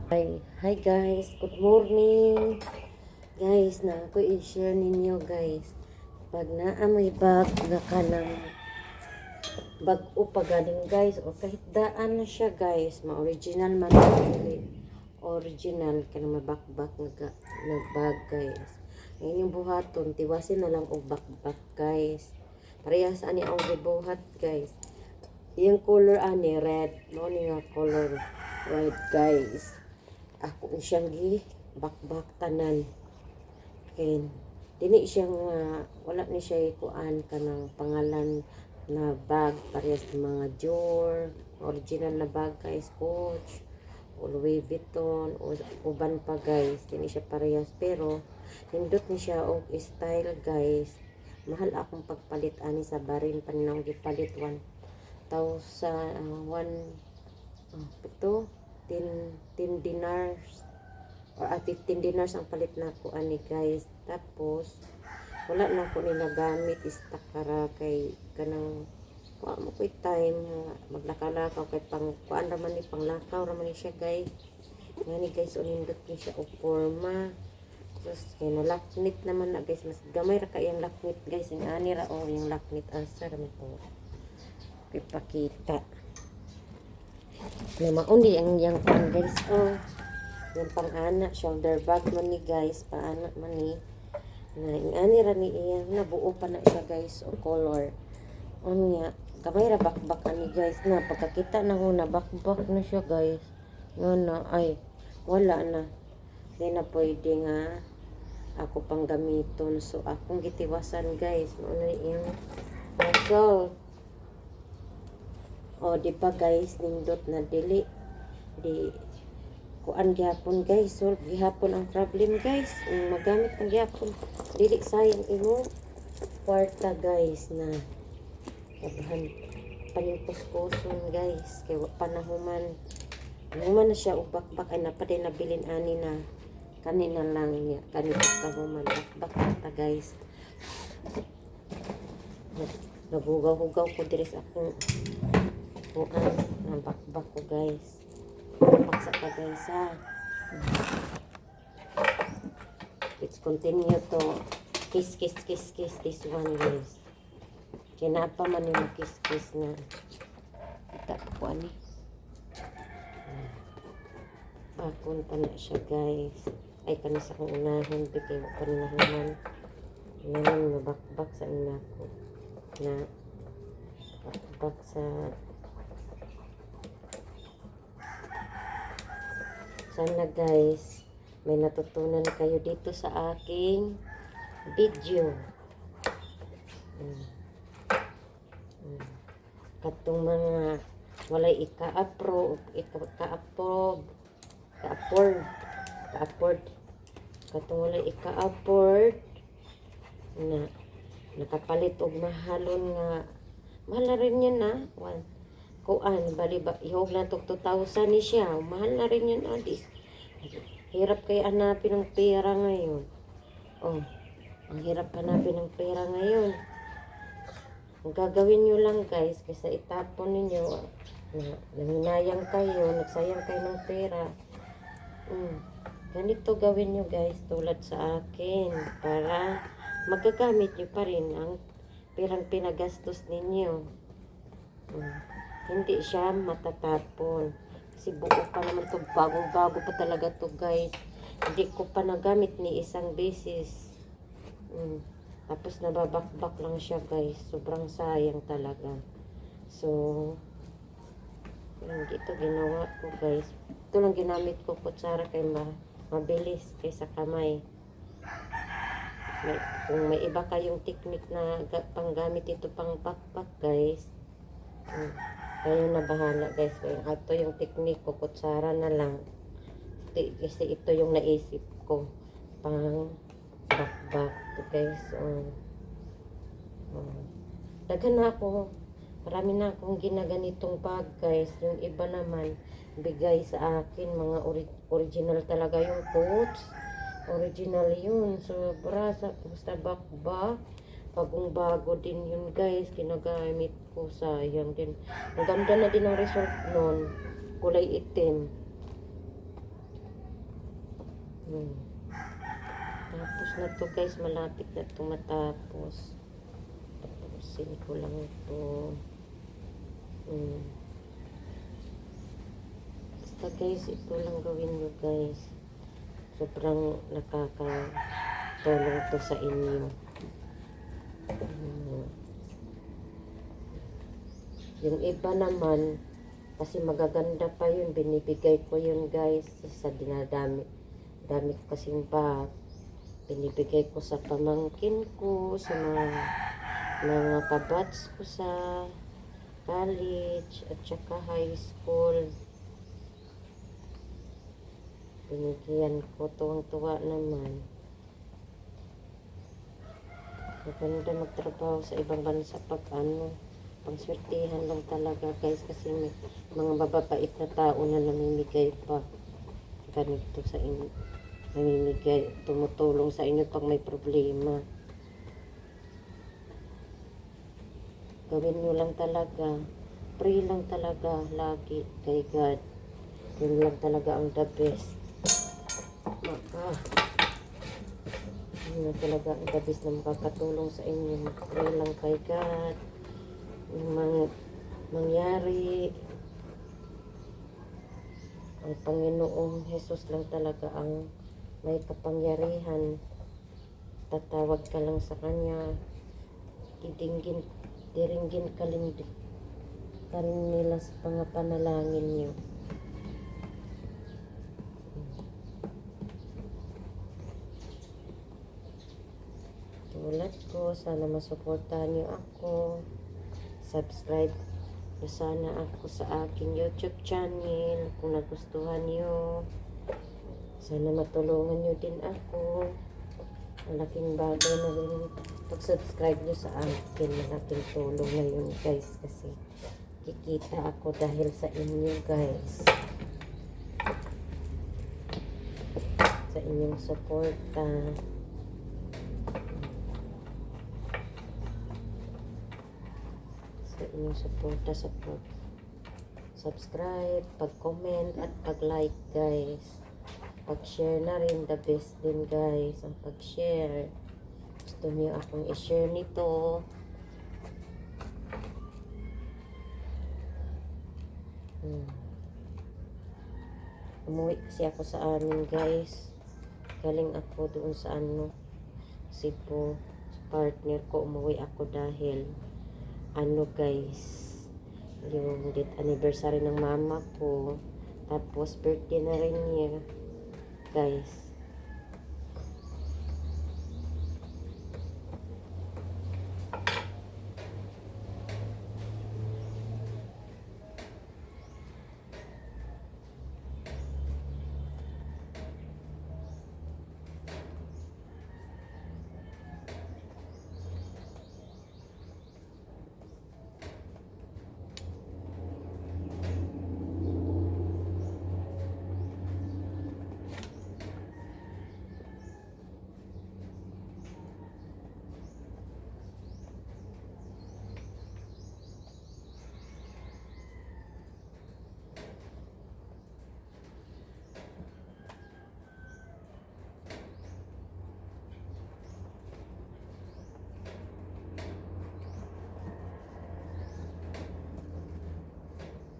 Hi guys, good morning. Guys, na ako i-share ninyo guys. Pag naamoy bag na ka ng bag o pagaling guys, o kahit daan na siya guys, ma-original man dili. Original ka na mabakbak na bag guys. Ngayon yung buhaton, tiwasin na lang og bakbak guys. Parehas ani ang gibuhat guys. Yung color ani red, mo ni nga color red guys. Ako siyang gi bakbak tanan. Ken dili siyang wala ni siya kuan kanang pangalan na bag parehas mga Dior, original na bag guys, Coach, o Louis Vuitton, o uban pa guys, dili siya parehas pero hindot ni siya og style guys. Mahal akong pagpalit ani sa barin paninang gipalit 1,000 ito 10 dinars or 15 dinars ang palit na ko ani guys. Tapos wala na ko nila gamit istak para kay kanang kuha mo ko'y time maglakaw-lakaw kay pang kuan raman ni panglakaw raman ni siya guys. Ngani guys unindot ni siya og forma. Tapos kay nalaknit naman na guys, mas gamay ra kay ang laknit guys. Ang ani ra o yung laknit asa raman ko ipakita na maundi ang yang pan guys. Yung pang-ana shoulder bag man ni guys, paana man ni na ingani ra ni iya nabuo pa na siya guys o color unya kamay ra bakbak ani guys na pagkakita na ko na bakbak na siya guys na ay wala na di na pwede nga ako pang gamiton, so akong gitiwasan guys mo na yung so o di ba guys nindot na dili di kuan gihapon guys, solve gihapon ang problem guys. Magamit ang gihapon dili sayang imo kwarta guys na paghan panimpos-poson guys kay panahuman na siya og bakbak ay napaday nabilin ani na kanina lang niya kanina kahuman bakbak ta guys. Nagugaw-hugaw ko diri sa akong kuan ng bakbak ko guys. Paksa ka guys ha. Let's continue to kiss this one guys. Kinapa man yung kiss na kita ko ani. Bakon pa na siya guys. Ay kana sa kong unahan bigay mo paninahuman. Ngayon mabakbak sa ina ko na bakbak sa sana guys may natutunan kayo dito sa aking video. Katong mga walay ika-approve katong walay ika-afford na nakapalit og mahalon nga mahal na rin yun na kuan bali ba ihog lang tog 2,000 ni siya, mahal na rin yun adis. Hirap kay hanapin ng pera ngayon. Ang hirap hanapin ng pera ngayon. Ang gagawin nyo lang guys kaysa itapon ninyo na nanginayang kayo, nagsayang kayo ng pera. Ganito gawin nyo guys tulad sa akin para magagamit nyo pa rin ang perang pinagastos ninyo. Hindi siya matatapon kasi buo pa naman to, bagong-bago pa talaga to guys. Hindi ko pa nagamit ni isang beses. Tapos nababakbak lang siya guys, sobrang sayang talaga. So ito ginawa ko guys, ito lang ginamit ko kutsara kay mabilis kaysa kamay. Kung may iba kayong technique na panggamit ito pang bakbak guys, kayo na bahala guys. Kaya ito yung technique ko, kutsara na lang. Kasi ito yung naisip ko pang bakbak guys. Daghan na ako. Marami na akong ginaganitong bag guys. Yung iba naman bigay sa akin mga original talaga yung Coach. Original yun. Sobra sa basta bakbak. Bagong bago din yun guys, ginagamit ko, sayang din. Ang ganda na din ang result nun, kulay itim. Hmm. Tapos na to guys, malapit na to matapos. Tapusin ko lang ito. Hmm. Basta guys, ito lang gawin nyo guys. Sobrang nakakatulong to sa inyo. Hmm. Yung iba naman, kasi magaganda pa yun, binibigay ko yun guys sa dinadami. Dami ko kasing bag. Binibigay ko sa pamangkin ko, sa mga kabats ko sa college at saka high school. Binigyan ko, tuwang-tuwa naman. Maganda magtrabaho sa ibang bansa pag pangswertihan lang talaga guys, kasi may mga mababait na tao na namimigay pa ganito sa inyo, namimigay, tumutulong sa inyo pag may problema. Gawin nyo lang talaga, pray lang talaga lagi kay God, yun lang talaga ang the best. Yun lang talaga ang the best na makakatulong sa inyo. Pray lang kay God, yung mangyari. Ang Panginoong Jesus lang talaga ang may kapangyarihan. Tatawag ka lang sa Kanya, diringgin ka rin nila sa mga panalangin niyo. Tulad ko, sana masuportahan niyo ako. Subscribe niyo sana ako sa aking YouTube channel kung nagustuhan niyo. Sana matulungan niyo din ako. Malaking bagay na rin pag-subscribe niyo sa akin. Malaking tulong na yun guys, kasi kikita ako dahil sa inyo guys. Sa inyong suporta. Sa inyong suporta, subscribe, pag-comment at pag-like guys. Pag-share na rin, the best din guys ang pag-share. Gusto niyo akong i-share nito, umuwi kasi ako sa amin guys, galing ako doon sa Cebu. Partner ko, umuwi ako dahil guys, yung date anniversary ng mama ko, tapos birthday na rin niya guys.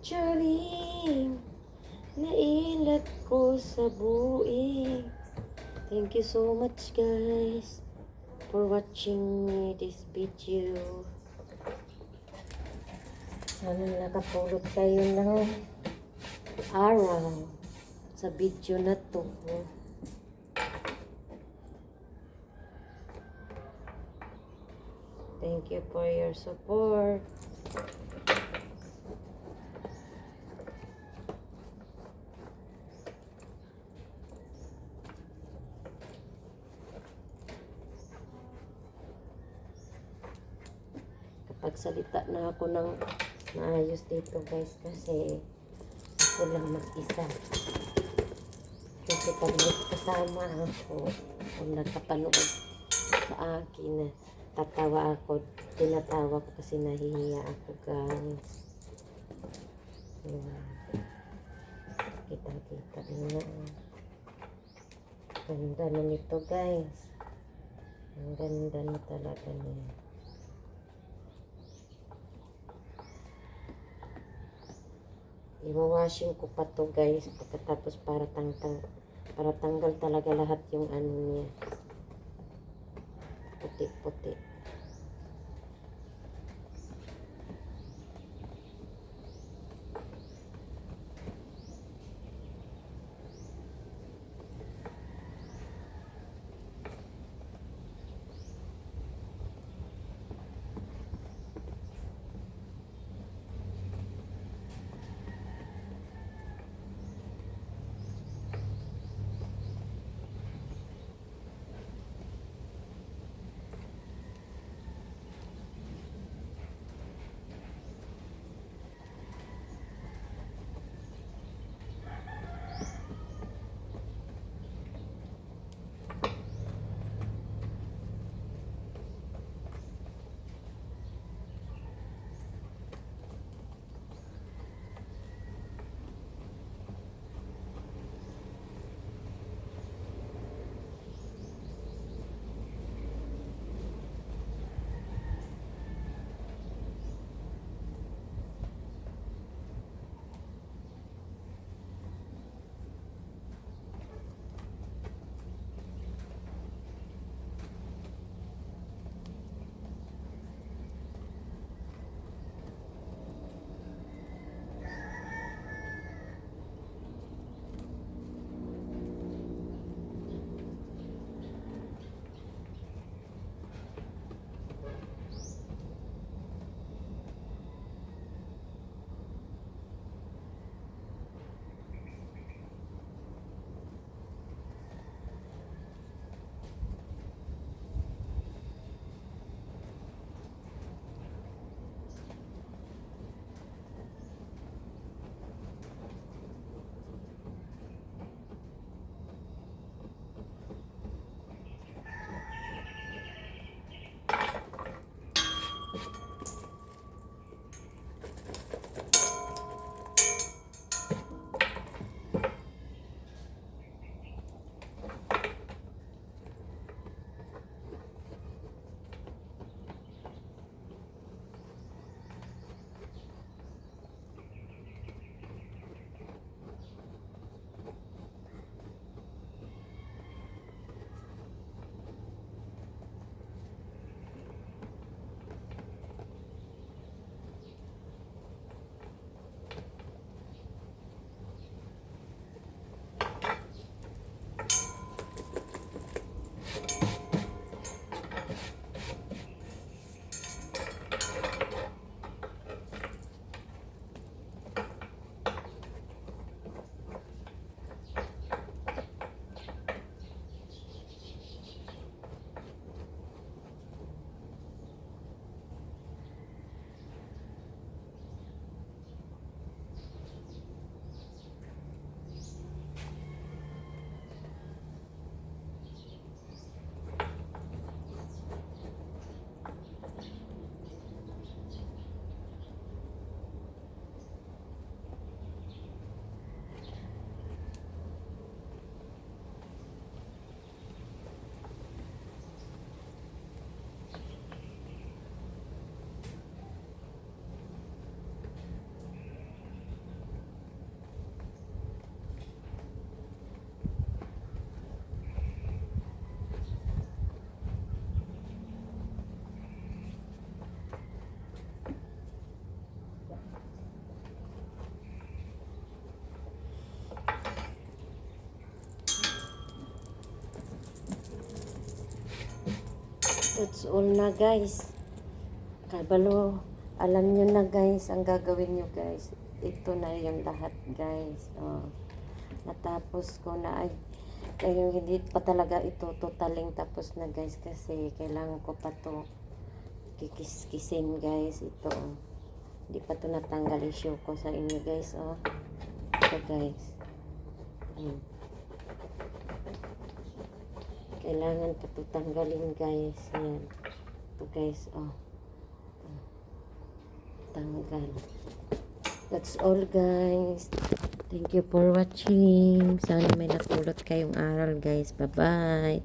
Charing, nailat ko sa buhay. Thank you so much guys for watching me this video. Sana nakapulot kayo ng araw sa video na to. Thank you for your support. Pagsalita na ako ng maayos dito guys, kasi ako lang mag-isa. Kasi pag kasama ako, kung nagkapanood sa akin, tatawa ako, tinatawa ko kasi nahihiya ako guys. Kita-kita na. Ganda na nito guys. Ang ganda na talaga niya. Iwawashing ko pa to guys. Pagkatapos para tanggal talaga lahat yung ano niya. Puti-puti. That's all na guys. Kabalo, alam nyo na guys, ang gagawin nyo guys. Ito na yung lahat guys. Oh. Natapos ko na ay hindi pa talaga ito totaling tapos na guys kasi kailangan ko pa to kikis-kisin guys. Ito oh. Hindi pa to natanggal, i-show ko sa inyo guys. Oh. Ito guys. Kailangan pa ito tanggalin guys. Yan. Ito guys. Oh. Tanggal. That's all guys. Thank you for watching. Sana may natulot kayong aral guys. Bye-bye.